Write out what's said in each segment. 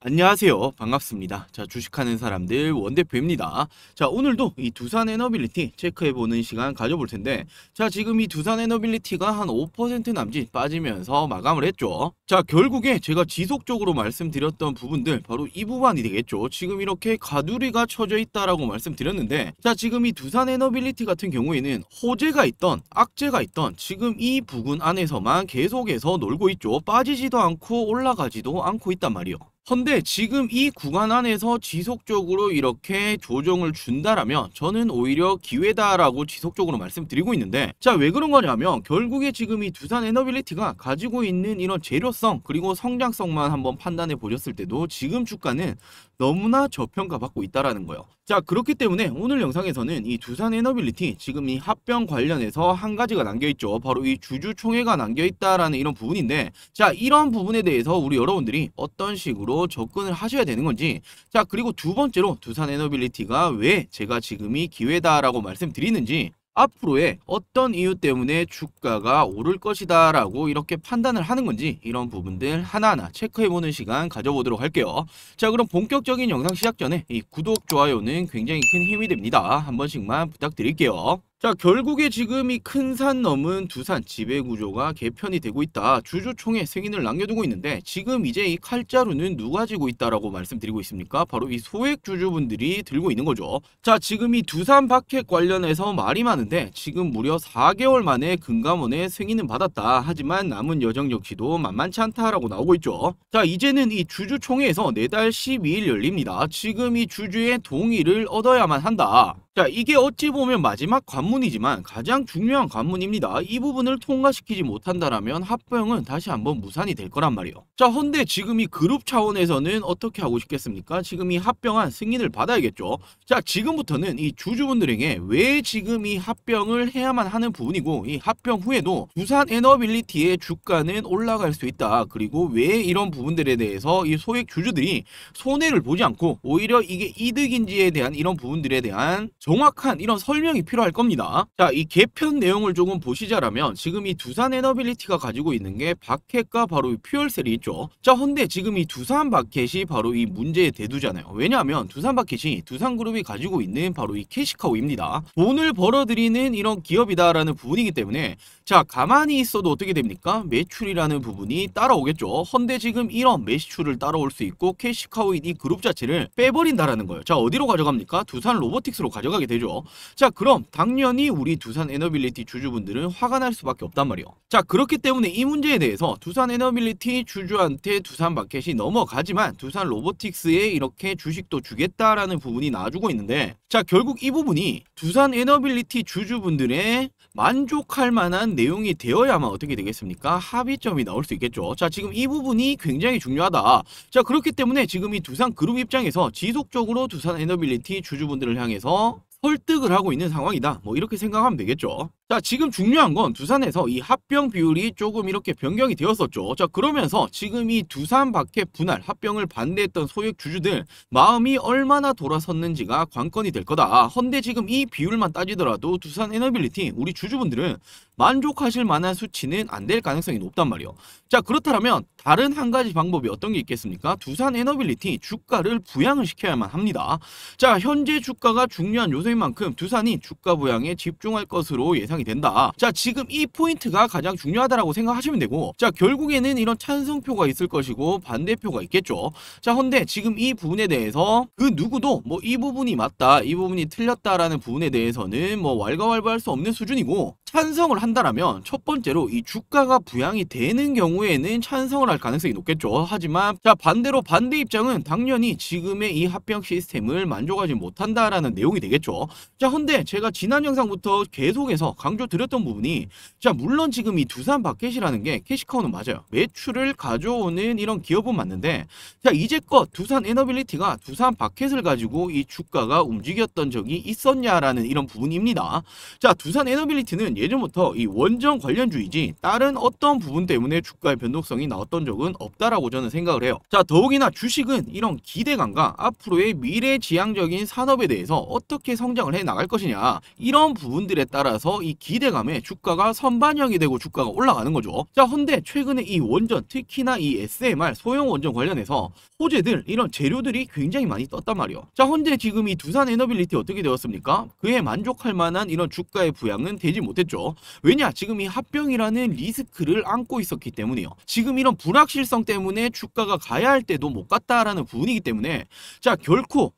안녕하세요. 반갑습니다. 자, 주식하는 사람들 원대표입니다. 자, 오늘도 이 두산 에너빌리티 체크해보는 시간 가져볼 텐데, 자, 지금 이 두산 에너빌리티가 한 5% 남짓 빠지면서 마감을 했죠. 자, 결국에 제가 지속적으로 말씀드렸던 부분들, 바로 이 부분이 되겠죠. 지금 이렇게 가두리가 쳐져 있다라고 말씀드렸는데, 자, 지금 이 두산 에너빌리티 같은 경우에는 호재가 있던, 악재가 있던 지금 이 부근 안에서만 계속해서 놀고 있죠. 빠지지도 않고 올라가지도 않고 있단 말이에요. 헌데 지금 이 구간 안에서 지속적으로 이렇게 조정을 준다라면 저는 오히려 기회다라고 지속적으로 말씀드리고 있는데, 자, 왜 그런 거냐면 결국에 지금 이 두산 에너빌리티가 가지고 있는 이런 재료성 그리고 성장성만 한번 판단해 보셨을 때도 지금 주가는 너무나 저평가받고 있다라는 거예요. 자, 그렇기 때문에 오늘 영상에서는 이 두산 에너빌리티 지금 이 합병 관련해서 한 가지가 남겨있죠. 바로 이 주주총회가 남겨있다라는 이런 부분인데, 자, 이런 부분에 대해서 우리 여러분들이 어떤 식으로 접근을 하셔야 되는 건지, 자, 그리고 두 번째로 두산 에너빌리티가 왜 제가 지금이 기회다라고 말씀드리는지, 앞으로의 어떤 이유 때문에 주가가 오를 것이다 라고 이렇게 판단을 하는 건지, 이런 부분들 하나하나 체크해보는 시간 가져보도록 할게요. 자, 그럼 본격적인 영상 시작 전에 이 구독, 좋아요는 굉장히 큰 힘이 됩니다. 한 번씩만 부탁드릴게요. 자, 결국에 지금 이 큰 산 넘은 두산 지배구조가 개편이 되고 있다. 주주총회 승인을 남겨두고 있는데, 지금 이제 이 칼자루는 누가 쥐고 있다라고 말씀드리고 있습니까? 바로 이 소액 주주분들이 들고 있는 거죠. 자, 지금 이 두산 박핵 관련해서 말이 많은데, 지금 무려 4개월 만에 금감원의 승인은 받았다. 하지만 남은 여정 역시도 만만치 않다라고 나오고 있죠. 자, 이제는 이 주주총회에서 내달 12일 열립니다. 지금 이 주주의 동의를 얻어야만 한다. 자, 이게 어찌 보면 마지막 관문이지만 가장 중요한 관문입니다. 이 부분을 통과시키지 못한다라면 합병은 다시 한번 무산이 될 거란 말이에요. 자, 헌데 지금 이 그룹 차원에서는 어떻게 하고 싶겠습니까? 지금 이 합병안 승인을 받아야겠죠. 자, 지금부터는 이 주주분들에게 왜 지금 이 합병을 해야만 하는 부분이고, 이 합병 후에도 두산 에너빌리티의 주가는 올라갈 수 있다. 그리고 왜 이런 부분들에 대해서 이 소액 주주들이 손해를 보지 않고 오히려 이게 이득인지에 대한 이런 부분들에 대한 정확한 이런 설명이 필요할 겁니다. 자, 이 개편 내용을 조금 보시자라면 지금 이 두산 에너빌리티가 가지고 있는 게 박햇과 바로 이 퓨얼셀이 있죠. 자, 헌데 지금 이 두산 박햇이 바로 이 문제의 대두잖아요. 왜냐하면 두산 박햇이 두산그룹이 가지고 있는 바로 이 캐시카우입니다. 돈을 벌어들이는 이런 기업이다라는 부분이기 때문에, 자, 가만히 있어도 어떻게 됩니까? 매출이라는 부분이 따라오겠죠. 헌데 지금 이런 매출을 따라올 수 있고 캐시카우인 이 그룹 자체를 빼버린다라는 거예요. 자, 어디로 가져갑니까? 두산 로보틱스로 가져가게 되죠. 자, 그럼 당연히 우리 두산 에너빌리티 주주분들은 화가 날 수밖에 없단 말이에요. 자, 그렇기 때문에 이 문제에 대해서 두산 에너빌리티 주주한테 두산 마켓이 넘어가지만 두산 로보틱스에 이렇게 주식도 주겠다라는 부분이 나와주고 있는데, 자, 결국 이 부분이 두산 에너빌리티 주주분들의 만족할 만한 내용이 되어야만 어떻게 되겠습니까? 합의점이 나올 수 있겠죠. 자, 지금 이 부분이 굉장히 중요하다. 자, 그렇기 때문에 지금 이 두산 그룹 입장에서 지속적으로 두산 에너빌리티 주주분들을 향해서 설득을 하고 있는 상황이다. 뭐 이렇게 생각하면 되겠죠. 자, 지금 중요한 건 두산에서 이 합병 비율이 조금 이렇게 변경이 되었었죠. 자, 그러면서 지금 이 두산 박핵 분할 합병을 반대했던 소액 주주들 마음이 얼마나 돌아섰는지가 관건이 될 거다. 헌데 지금 이 비율만 따지더라도 두산 에너빌리티 우리 주주분들은 만족하실 만한 수치는 안 될 가능성이 높단 말이에요. 자, 그렇다면 다른 한 가지 방법이 어떤 게 있겠습니까? 두산 에너빌리티 주가를 부양을 시켜야만 합니다. 자, 현재 주가가 중요한 요소인 만큼 두산이 주가 부양에 집중할 것으로 예상이 된다. 자, 지금 이 포인트가 가장 중요하다라고 생각하시면 되고, 자, 결국에는 이런 찬성표가 있을 것이고 반대표가 있겠죠. 자, 헌데 지금 이 부분에 대해서 그 누구도 뭐 이 부분이 맞다, 이 부분이 틀렸다라는 부분에 대해서는 뭐 왈가왈부할 수 없는 수준이고, 찬성을 한다라면 첫 번째로 이 주가가 부양이 되는 경우에는 찬성을 할 가능성이 높겠죠. 하지만 자, 반대로 반대 입장은 당연히 지금의 이 합병 시스템을 만족하지 못한다라는 내용이 되겠죠. 자, 헌데 제가 지난 영상부터 계속해서 강조드렸던 부분이, 자, 물론 지금 이 두산 박햇이라는 게 캐시카우는 맞아요. 매출을 가져오는 이런 기업은 맞는데, 자, 이제껏 두산 에너빌리티가 두산 박햇을 가지고 이 주가가 움직였던 적이 있었냐라는 이런 부분입니다. 자, 두산 에너빌리티는 예전부터 이 원전 관련주이지 다른 어떤 부분 때문에 주가의 변동성이 나왔던 적은 없다라고 저는 생각을 해요. 자, 더욱이나 주식은 이런 기대감과 앞으로의 미래지향적인 산업에 대해서 어떻게 성장을 해 나갈 것이냐, 이런 부분들에 따라서 이 기대감에 주가가 선반영이 되고 주가가 올라가는 거죠. 자, 헌데 최근에 이 원전, 특히나 이 SMR 소형 원전 관련해서 호재들, 이런 재료들이 굉장히 많이 떴단 말이에요. 자, 현재 지금 이 두산 에너빌리티 어떻게 되었습니까? 그에 만족할 만한 이런 주가의 부양은 되지 못했죠. 왜냐? 지금 이 합병이라는 리스크를 안고 있었기 때문이에요. 지금 이런 불확실성 때문에 주가가 가야 할 때도 못 갔다라는 부분이기 때문에, 자, 결코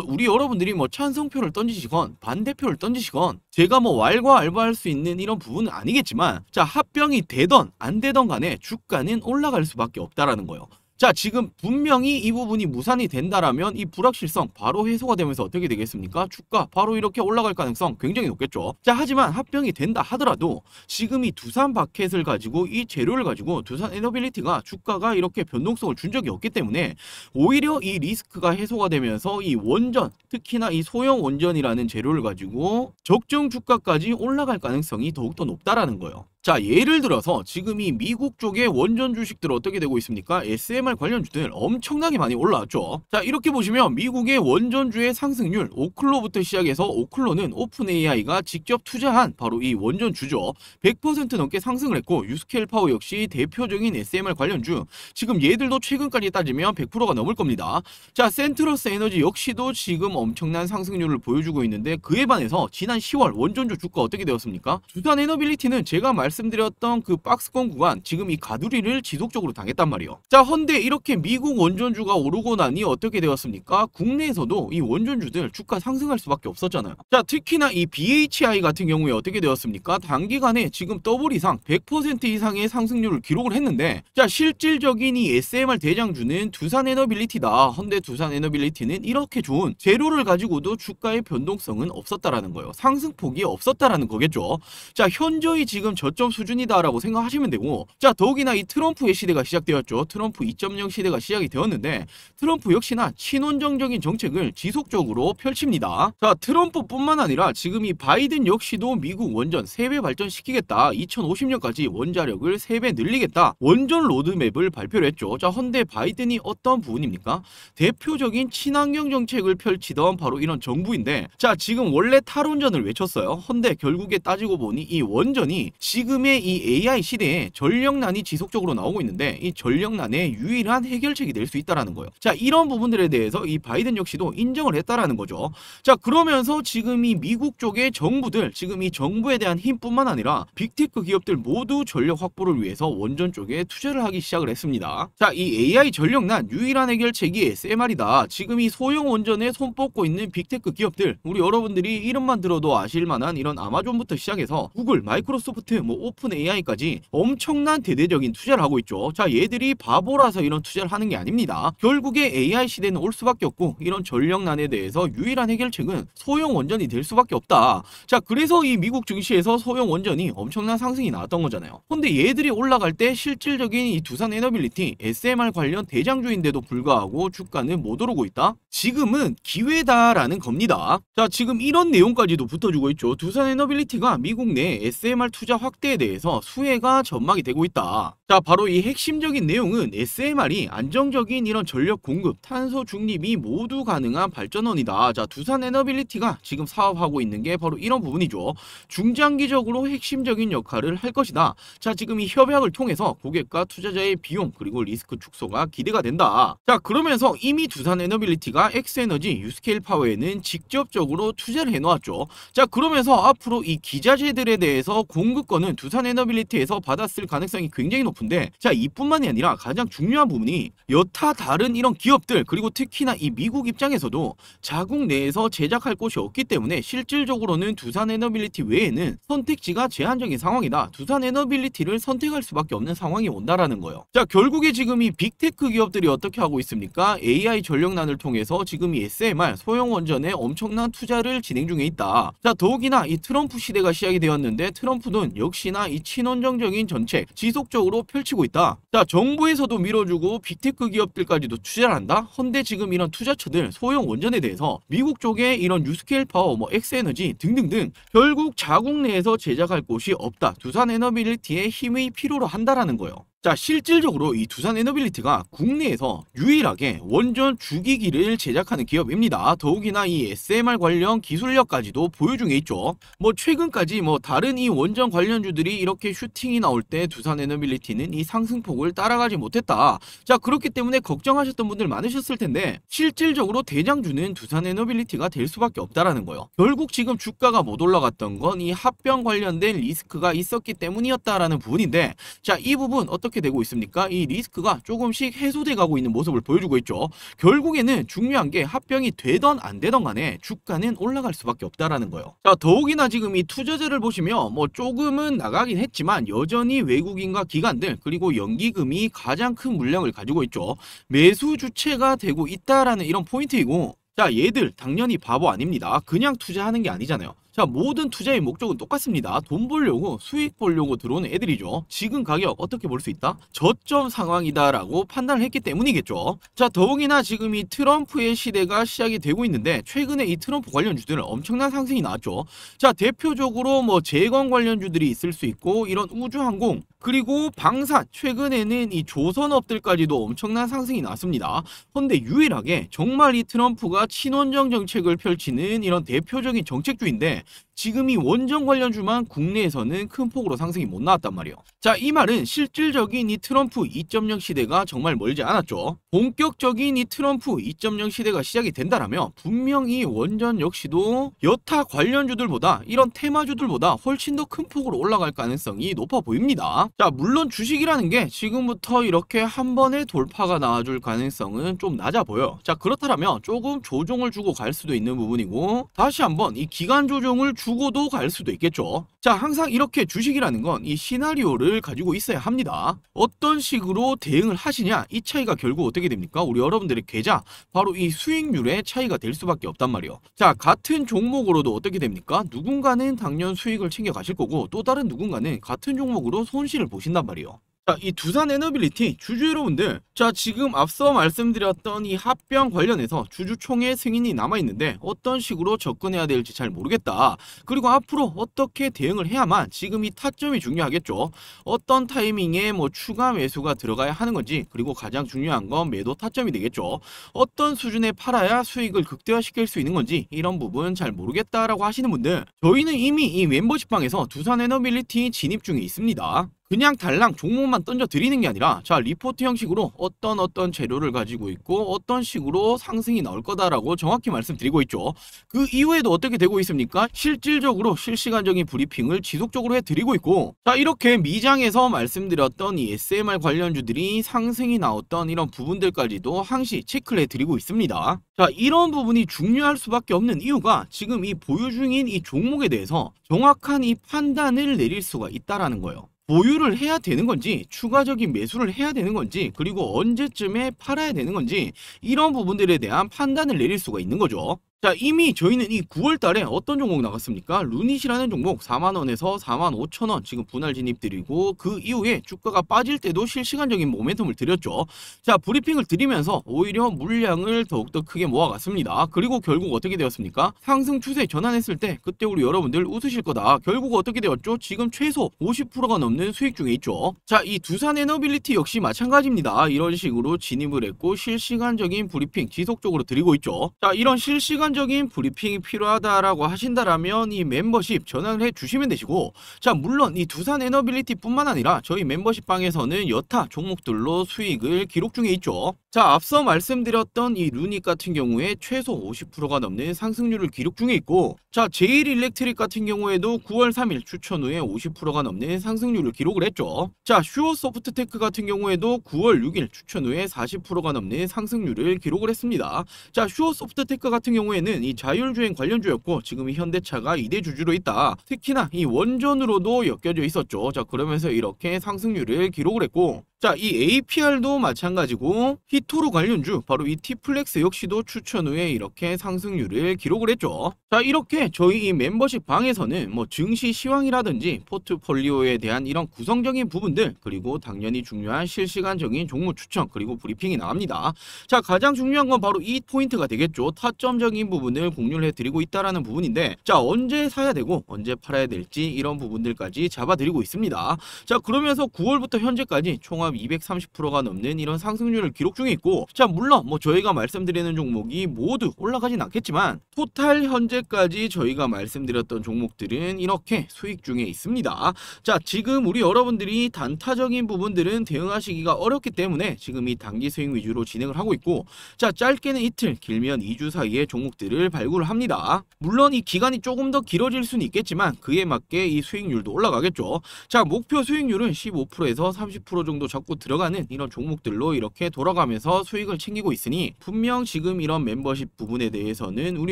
우리 여러분들이 찬성표를 던지시건 반대표를 던지시건 제가 왈가왈부할 수 있는 이런 부분은 아니겠지만, 자, 합병이 되던 안 되던 간에 주가는 올라갈 수밖에 없다라는 거예요. 자, 지금 분명히 이 부분이 무산이 된다라면 이 불확실성 바로 해소가 되면서 어떻게 되겠습니까? 주가 바로 이렇게 올라갈 가능성 굉장히 높겠죠. 자, 하지만 합병이 된다 하더라도 지금 이 두산 바켓을 가지고, 이 재료를 가지고 두산 에너빌리티가 주가가 이렇게 변동성을 준 적이 없기 때문에 오히려 이 리스크가 해소가 되면서 이 원전, 특히나 이 소형 원전이라는 재료를 가지고 적정 주가까지 올라갈 가능성이 더욱더 높다라는 거예요. 자, 예를 들어서 지금 이 미국 쪽의 원전 주식들 어떻게 되고 있습니까? SMR 관련주들 엄청나게 많이 올라왔죠. 자, 이렇게 보시면 미국의 원전주의 상승률, 오클로부터 시작해서, 오클로는 오픈 AI가 직접 투자한 바로 이 원전주죠. 100% 넘게 상승을 했고, 유스케일 파워 역시 대표적인 SMR 관련주, 지금 얘들도 최근까지 따지면 100%가 넘을 겁니다. 자, 센트러스 에너지 역시도 지금 엄청난 상승률을 보여주고 있는데, 그에 반해서 지난 10월 원전주 주가 어떻게 되었습니까? 두산 에너빌리티는 제가 말씀드렸던 그 박스권 구간, 지금 이 가두리를 지속적으로 당했단 말이에요. 자, 헌데 이렇게 미국 원전주가 오르고 나니 어떻게 되었습니까? 국내에서도 이 원전주들 주가 상승할 수밖에 없었잖아요. 자, 특히나 이 BHI 같은 경우에 어떻게 되었습니까? 단기간에 지금 더블 이상 100% 이상의 상승률을 기록을 했는데, 자, 실질적인 이 SMR 대장주는 두산 에너빌리티다. 헌데 두산 에너빌리티는 이렇게 좋은 재료를 가지고도 주가의 변동성은 없었다라는 거예요. 상승폭이 없었다라는 거겠죠. 자, 현저히 지금 저점 수준이다라고 생각하시면 되고, 자, 더욱이나 이 트럼프의 시대가 시작되었죠. 트럼프 2.0 시대가 시작이 되었는데, 트럼프 역시나 친원정적인 정책을 지속적으로 펼칩니다. 자, 트럼프뿐만 아니라 지금 이 바이든 역시도 미국 원전 3배 발전시키겠다, 2050년까지 원자력을 3배 늘리겠다, 원전 로드맵을 발표를 했죠. 자, 헌데 바이든이 어떤 부분입니까? 대표적인 친환경 정책을 펼치던 바로 이런 정부인데, 자, 지금 원래 탈원전을 외쳤어요. 헌데 결국에 따지고 보니 이 원전이 지금의 이 AI 시대에 전력난이 지속적으로 나오고 있는데, 이 전력난의 유일한 해결책이 될 수 있다라는 거예요. 자, 이런 부분들에 대해서 이 바이든 역시도 인정을 했다라는 거죠. 자, 그러면서 지금 이 미국 쪽의 정부들, 지금 이 정부에 대한 힘뿐만 아니라 빅테크 기업들 모두 전력 확보를 위해서 원전 쪽에 투자를 하기 시작을 했습니다. 자, 이 AI 전력난 유일한 해결책이 SMR이다. 지금 이 소형 원전에 손 뻗고 있는 빅테크 기업들, 우리 여러분들이 이름만 들어도 아실 만한 이런 아마존부터 시작해서 구글, 마이크로소프트, 오픈 AI까지 엄청난 대대적인 투자를 하고 있죠. 자, 얘들이 바보라서 이런 투자를 하는 게 아닙니다. 결국에 AI 시대는 올 수밖에 없고, 이런 전력난에 대해서 유일한 해결책은 소형 원전이 될 수밖에 없다. 자, 그래서 이 미국 증시에서 소형 원전이 엄청난 상승이 나왔던 거잖아요. 근데 얘들이 올라갈 때 실질적인 이 두산 에너빌리티 SMR 관련 대장주인데도 불구하고 주가는 못 오르고 있다? 지금은 기회다라는 겁니다. 자, 지금 이런 내용까지도 붙어주고 있죠. 두산 에너빌리티가 미국 내 SMR 투자 확대에 대해서 수혜가 전망이 되고 있다. 자, 바로 이 핵심적인 내용은 SMR이 안정적인 이런 전력 공급, 탄소 중립이 모두 가능한 발전원이다. 자, 두산 에너빌리티가 지금 사업하고 있는 게 바로 이런 부분이죠. 중장기적으로 핵심적인 역할을 할 것이다. 자, 지금 이 협약을 통해서 고객과 투자자의 비용 그리고 리스크 축소가 기대가 된다. 자, 그러면서 이미 두산 에너빌리티가 엑스에너지, 유스케일 파워에는 직접적으로 투자를 해놓았죠. 자, 그러면서 앞으로 이 기자재들에 대해서 공급권은 두산 에너빌리티에서 받았을 가능성이 굉장히 높은데, 자, 이뿐만이 아니라 가장 중요한 부분이 여타 다른 이런 기업들, 그리고 특히나 이 미국 입장에서도 자국 내에서 제작할 곳이 없기 때문에 실질적으로는 두산 에너빌리티 외에는 선택지가 제한적인 상황이다. 두산 에너빌리티를 선택할 수밖에 없는 상황이 온다라는 거예요. 자, 결국에 지금 이 빅테크 기업들이 어떻게 하고 있습니까? AI 전력난을 통해서 지금 이 SMR 소형 원전에 엄청난 투자를 진행 중에 있다. 자, 더욱이나 이 트럼프 시대가 시작이 되었는데, 트럼프는 역시나 이 친원정적인 정책 지속적으로 투자도 펼치고 있다. 자, 정부에서도 밀어주고 빅테크 기업들까지도 투자를 한다. 헌데 지금 이런 투자처들 소형 원전에 대해서 미국 쪽에 이런 뉴스케일 파워, 엑스에너지 등등등 결국 자국 내에서 제작할 곳이 없다. 두산에너빌리티의 힘의 필요로 한다라는 거예요. 자, 실질적으로 이 두산에너빌리티가 국내에서 유일하게 원전 주기기를 제작하는 기업입니다. 더욱이나 이 SMR 관련 기술력까지도 보유 중에 있죠. 최근까지 다른 이 원전 관련주들이 이렇게 슈팅이 나올 때 두산에너빌리티는 이 상승폭을 따라가지 못했다. 자, 그렇기 때문에 걱정하셨던 분들 많으셨을 텐데 실질적으로 대장주는 두산에너빌리티가 될 수밖에 없다라는 거예요. 결국 지금 주가가 못 올라갔던 건 이 합병 관련된 리스크가 있었기 때문이었다라는 부분인데, 자, 이 부분 어떻게 되고 있습니까? 이 리스크가 조금씩 해소돼 가고 있는 모습을 보여주고 있죠. 결국에는 중요한 게 합병이 되던 안 되던 간에 주가는 올라갈 수밖에 없다라는 거예요. 자, 더욱이나 지금 이 투자자를 보시면 조금은 나가긴 했지만 여전히 외국인과 기관들 그리고 연기금이 가장 큰 물량을 가지고 있죠. 매수 주체가 되고 있다라는 이런 포인트이고, 자, 얘들 당연히 바보 아닙니다. 그냥 투자하는 게 아니잖아요. 자, 모든 투자의 목적은 똑같습니다. 돈 벌려고, 수익 벌려고 들어오는 애들이죠. 지금 가격 어떻게 볼 수 있다? 저점 상황이다라고 판단을 했기 때문이겠죠. 자, 더욱이나 지금 이 트럼프의 시대가 시작이 되고 있는데 최근에 이 트럼프 관련주들은 엄청난 상승이 나왔죠. 자, 대표적으로 재건 관련주들이 있을 수 있고, 이런 우주항공 그리고 방산, 최근에는 이 조선업들까지도 엄청난 상승이 나왔습니다. 그런데 유일하게 정말 이 트럼프가 친원정 정책을 펼치는 이런 대표적인 정책주인데 지금 이 원전 관련주만 국내에서는 큰 폭으로 상승이 못 나왔단 말이에요. 자, 이 말은 실질적인 이 트럼프 2.0 시대가 정말 멀지 않았죠. 본격적인 이 트럼프 2.0 시대가 시작이 된다라면 분명히 원전 역시도 여타 관련주들보다 이런 테마주들보다 훨씬 더 큰 폭으로 올라갈 가능성이 높아 보입니다. 자, 물론 주식이라는 게 지금부터 이렇게 한 번에 돌파가 나와줄 가능성은 좀 낮아 보여. 자, 그렇다면 조금 조정을 주고 갈 수도 있는 부분이고, 다시 한번 이 기간 조정을 주고도 갈 수도 있겠죠. 자, 항상 이렇게 주식이라는 건 이 시나리오를 가지고 있어야 합니다. 어떤 식으로 대응을 하시냐, 이 차이가 결국 어떻게 됩니까? 우리 여러분들의 계좌, 바로 이 수익률의 차이가 될 수밖에 없단 말이에요. 자, 같은 종목으로도 어떻게 됩니까? 누군가는 당연 수익을 챙겨 가실 거고 또 다른 누군가는 같은 종목으로 손실을 보신단 말이에요. 자, 이 두산에너빌리티 주주 여러분들, 자, 지금 앞서 말씀드렸던 이 합병 관련해서 주주총회 승인이 남아있는데 어떤 식으로 접근해야 될지 잘 모르겠다. 그리고 앞으로 어떻게 대응을 해야만, 지금 이 타점이 중요하겠죠. 어떤 타이밍에 추가 매수가 들어가야 하는 건지, 그리고 가장 중요한 건 매도 타점이 되겠죠. 어떤 수준에 팔아야 수익을 극대화시킬 수 있는 건지 이런 부분 잘 모르겠다라고 하시는 분들, 저희는 이미 이 멤버십방에서 두산에너빌리티 진입 중에 있습니다. 그냥 달랑 종목만 던져 드리는 게 아니라, 자, 리포트 형식으로 어떤 재료를 가지고 있고 어떤 식으로 상승이 나올 거다라고 정확히 말씀드리고 있죠. 그 이후에도 어떻게 되고 있습니까? 실질적으로 실시간적인 브리핑을 지속적으로 해드리고 있고, 자, 이렇게 미장에서 말씀드렸던 이 SMR 관련주들이 상승이 나왔던 이런 부분들까지도 항시 체크를 해드리고 있습니다. 자, 이런 부분이 중요할 수밖에 없는 이유가 지금 이 보유 중인 이 종목에 대해서 정확한 이 판단을 내릴 수가 있다라는 거예요. 보유를 해야 되는 건지, 추가적인 매수를 해야 되는 건지, 그리고 언제쯤에 팔아야 되는 건지, 이런 부분들에 대한 판단을 내릴 수가 있는 거죠. 자, 이미 저희는 이 9월 달에 어떤 종목 나갔습니까? 루닛이라는 종목 4만원에서 45,000원 지금 분할 진입드리고, 그 이후에 주가가 빠질 때도 실시간적인 모멘텀을 드렸죠. 자, 브리핑을 드리면서 오히려 물량을 더욱더 크게 모아갔습니다. 그리고 결국 어떻게 되었습니까? 상승 추세 전환했을 때 그때 우리 여러분들 웃으실 거다. 결국 어떻게 되었죠? 지금 최소 50%가 넘는 수익 중에 있죠. 자, 이 두산에너빌리티 역시 마찬가지입니다. 이런 식으로 진입을 했고 실시간적인 브리핑 지속적으로 드리고 있죠. 자, 이런 실시간적인 브리핑이 필요하다라고 하신다라면 이 멤버십 전환을 해주시면 되시고, 자, 물론 이 두산에너빌리티 뿐만 아니라 저희 멤버십 방에서는 여타 종목들로 수익을 기록 중에 있죠. 자, 앞서 말씀드렸던 이 루닛 같은 경우에 최소 50%가 넘는 상승률을 기록 중에 있고, 자, 제일일렉트릭 같은 경우에도 9월 3일 추천 후에 50%가 넘는 상승률을 기록을 했죠. 자, 슈어소프트테크 같은 경우에도 9월 6일 추천 후에 40%가 넘는 상승률을 기록을 했습니다. 자, 슈어소프트테크 같은 경우에는 이 자율주행 관련주였고 지금 이 현대차가 2대 주주로 있다. 특히나 이 원전으로도 엮여져 있었죠. 자, 그러면서 이렇게 상승률을 기록을 했고, 자, 이 APR도 마찬가지고 히토루 관련주 바로 이 T플렉스 역시도 추천 후에 이렇게 상승률을 기록을 했죠. 자, 이렇게 저희 이 멤버십 방에서는 뭐 증시 시황이라든지 포트폴리오에 대한 이런 구성적인 부분들, 그리고 당연히 중요한 실시간적인 종목 추천 그리고 브리핑이 나갑니다. 자, 가장 중요한 건 바로 이 포인트가 되겠죠. 타점적인 부분을 공유를 해드리고 있다라는 부분인데, 자, 언제 사야 되고 언제 팔아야 될지 이런 부분들까지 잡아드리고 있습니다. 자, 그러면서 9월부터 현재까지 총합 230%가 넘는 이런 상승률을 기록 중에 있고, 자, 물론 뭐 저희가 말씀드리는 종목이 모두 올라가진 않겠지만 토탈 현재까지 저희가 말씀드렸던 종목들은 이렇게 수익 중에 있습니다. 자, 지금 우리 여러분들이 단타적인 부분들은 대응하시기가 어렵기 때문에 지금 이 단기 수익 위주로 진행을 하고 있고, 자, 짧게는 이틀, 길면 2주 사이에 종목들을 발굴을 합니다. 물론 이 기간이 조금 더 길어질 수는 있겠지만 그에 맞게 이 수익률도 올라가겠죠. 자, 목표 수익률은 15%에서 30% 정도 잡고 들어가는 이런 종목들로 이렇게 돌아가면서 수익을 챙기고 있으니 분명 지금 이런 멤버십 부분에 대해서는 우리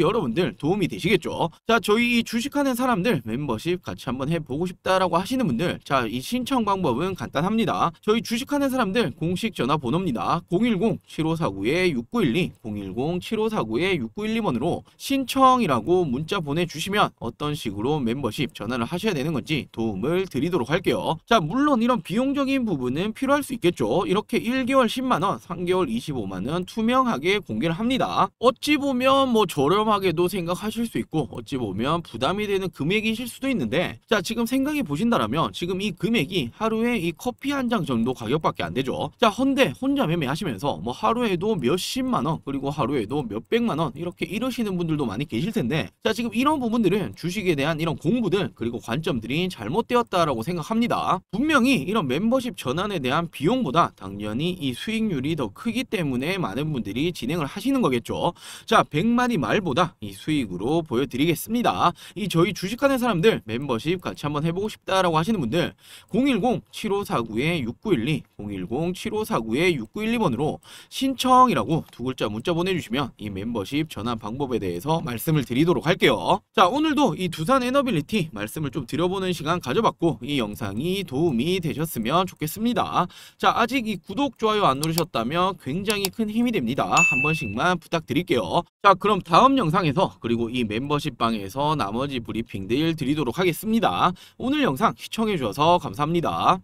여러분들 도움이 되시겠죠. 자, 저희 이 주식하는 사람들 멤버십 같이 한번 해보고 싶다라고 하시는 분들, 자, 이 신청 방법은 간단합니다. 저희 주식하는 사람들 공식 전화번호입니다. 010-7549-6912 010-7549-6912번으로 신청이라고 문자 보내주시면 어떤 식으로 멤버십 전화를 하셔야 되는 건지 도움을 드리도록 할게요. 자, 물론 이런 비용적인 부분은 필요할 수 있겠죠. 이렇게 1개월 10만원, 3개월 25만원 투명하게 공개를 합니다. 어찌 보면 뭐 저렴하게도 생각하실 수 있고 어찌 보면 부담이 되는 금액이실 수도 있는데, 자, 지금 생각해 보신다라면 지금 이 금액이 하루에 이 커피 한 장 정도 가격밖에 안 되죠. 자, 헌데 혼자 매매하시면서 뭐 하루에도 몇십만원 그리고 하루에도 몇백만원 이렇게 이러시는 분들도 많이 계실 텐데, 자, 지금 이런 부분들은 주식에 대한 이런 공부들 그리고 관점들이 잘못되었다라고 생각합니다. 분명히 이런 멤버십 전환에 대한 비용보다 당연히 이 수익률이 더 크기 때문에 많은 분들이 진행을 하시는 거겠죠. 자, 100마리 말보다 이 수익으로 보여드리겠습니다. 이 저희 주식하는 사람들 멤버십 같이 한번 해보고 싶다라고 하시는 분들 010-7549-6912 010-7549-6912번으로 신청이라고 두 글자 문자 보내주시면 이 멤버십 전환 방법에 대해서 말씀을 드리도록 할게요. 자, 오늘도 이 두산 에너빌리티 말씀을 좀 드려보는 시간 가져봤고 이 영상이 도움이 되셨으면 좋겠습니다. 자, 아직 이 구독, 좋아요 안 누르셨다면 굉장히 큰 힘이 됩니다. 한 번씩만 부탁드릴게요. 자, 그럼 다음 영상에서 그리고 이 멤버십 방에서 나머지 브리핑들 드리도록 하겠습니다. 오늘 영상 시청해주셔서 감사합니다.